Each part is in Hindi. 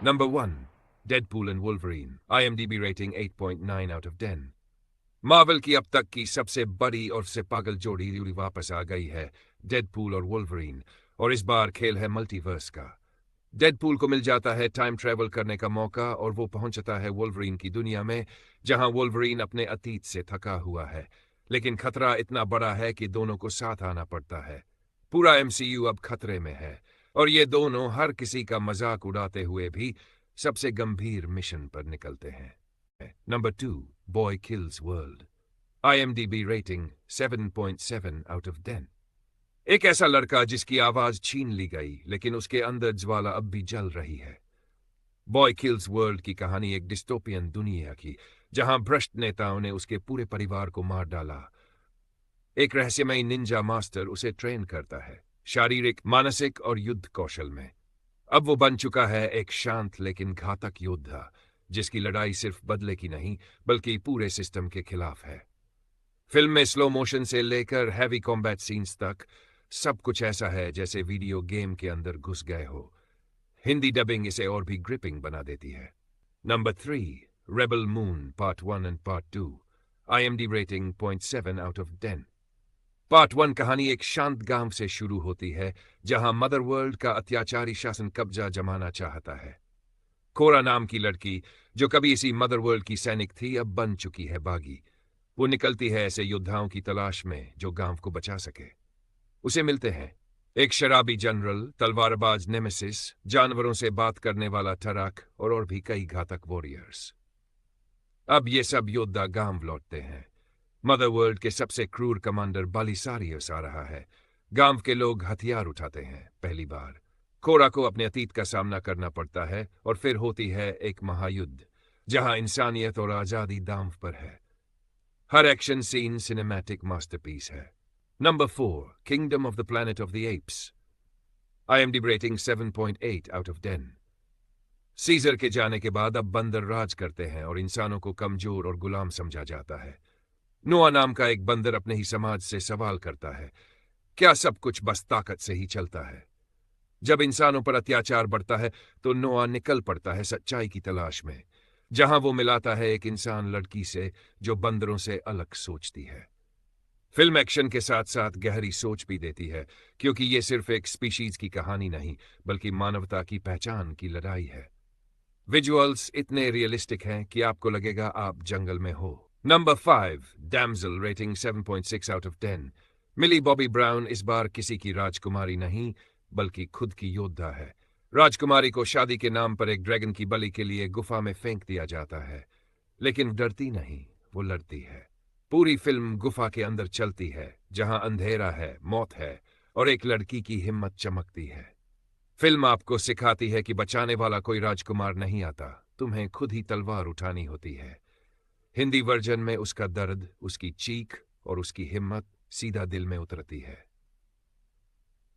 Number 1. Deadpool and Wolverine. IMDb rating 8.9 out of 10. Marvel की अब तक की सबसे बड़ी और सबसे पागल जोड़ी वापस आ गई है, डेडपूल और वोल्वरीन, और इस बार खेल है मल्टीवर्स का। डेडपूल को मिल जाता है टाइम ट्रैवल करने का मौका और वो पहुंचता है वोल्वरीन की दुनिया में, जहां वोल्वरीन अपने अतीत से थका हुआ है, लेकिन खतरा इतना बड़ा है कि दोनों को साथ आना पड़ता है। पूरा एमसीयू अब खतरे में है और ये दोनों हर किसी का मजाक उड़ाते हुए भी सबसे गंभीर मिशन पर निकलते हैं। Number 2. Boy Kills World. IMDb rating 7.7 out of 10. एक ऐसा लड़का जिसकी आवाज छीन ली गई, लेकिन उसके अंदर ज्वाला अब भी जल रही है। बॉय किल्स वर्ल्ड की कहानी एक डिस्टोपियन दुनिया की, जहां भ्रष्ट नेताओं ने उसके पूरे परिवार को मार डाला। एक रहस्यमयी निंजा मास्टर उसे ट्रेन करता है, शारीरिक, मानसिक और युद्ध कौशल में। अब वो बन चुका है एक शांत लेकिन घातक योद्धा, जिसकी लड़ाई सिर्फ बदले की नहीं बल्कि पूरे सिस्टम के खिलाफ है। फिल्म में स्लो मोशन से लेकर हैवी कॉम्बैट सीन्स तक सब कुछ ऐसा है जैसे वीडियो गेम के अंदर घुस गए हो। हिंदी डबिंग इसे और भी ग्रिपिंग बना देती है। Number 3. Rebel Moon Part 1 and Part 2. IMDb rating 0.7 out of 10. Part 1 कहानी एक शांत गांव से शुरू होती है, जहां मदर वर्ल्ड का अत्याचारी शासन कब्जा जमाना चाहता है। कोरा नाम की लड़की, जो कभी इसी मदर वर्ल्ड की सैनिक थी, अब बन चुकी है बागी। वो निकलती है ऐसे योद्धाओं की तलाश में जो गांव को बचा सके। उसे मिलते हैं एक शराबी जनरल, तलवारबाज नेमेसिस, जानवरों से बात करने वाला टरक और भी कई घातक वॉरियर्स। अब ये सब योद्धा गांव लौटते हैं। मदर वर्ल्ड के सबसे क्रूर कमांडर बालिसारियस आ रहा है। गांव के लोग हथियार उठाते हैं पहली बार। कोरा को अपने अतीत का सामना करना पड़ता है और फिर होती है एक महायुद्ध, जहां इंसानियत और आजादी दांव पर है। हर एक्शन सीन सिनेमैटिक मास्टरपीस है। Number 4. Kingdom of the Planet of the Apes. IMDb rating 7.8 out of 10. Scissor के जाने के बाद अब बंदर राज करते हैं और इंसानों को कमजोर और गुलाम समझा जाता है। नोआ नाम का एक बंदर अपने ही समाज से सवाल करता है, क्या सब कुछ बस ताकत से ही चलता है? जब इंसानों पर अत्याचार बढ़ता है तो नोआ निकल पड़ता है सच्चाई की तलाश में, जहां वो मिलाता है एक इंसान लड़की से जो बंदरों से अलग सोचती है। फिल्म एक्शन के साथ साथ गहरी सोच भी देती है, क्योंकि ये सिर्फ एक स्पीशीज की कहानी नहीं बल्कि मानवता की पहचान की लड़ाई है। विजुअल्स इतने रियलिस्टिक हैं कि आपको लगेगा आप जंगल में हो। Number 5. Damsel rating 7.6 out of 10. मिली बॉबी ब्राउन इस बार किसी की राजकुमारी नहीं बल्कि खुद की योद्धा है। राजकुमारी को शादी के नाम पर एक ड्रैगन की बलि के लिए गुफा में फेंक दिया जाता है, लेकिन डरती नहीं, वो लड़ती है। पूरी फिल्म गुफा के अंदर चलती है, जहां अंधेरा है, मौत है और एक लड़की की हिम्मत चमकती है। फिल्म आपको सिखाती है कि बचाने वाला कोई राजकुमार नहीं आता, तुम्हें खुद ही तलवार उठानी होती है। हिंदी वर्जन में उसका दर्द, उसकी चीख और उसकी हिम्मत सीधा दिल में उतरती है।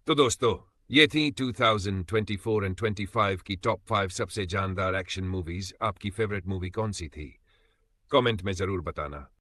तो दोस्तों, ये थी 2024 और 25 की टॉप 5 सबसे जानदार एक्शन मूवीज। आपकी फेवरेट मूवी कौन सी थी? कमेंट में जरूर बताना।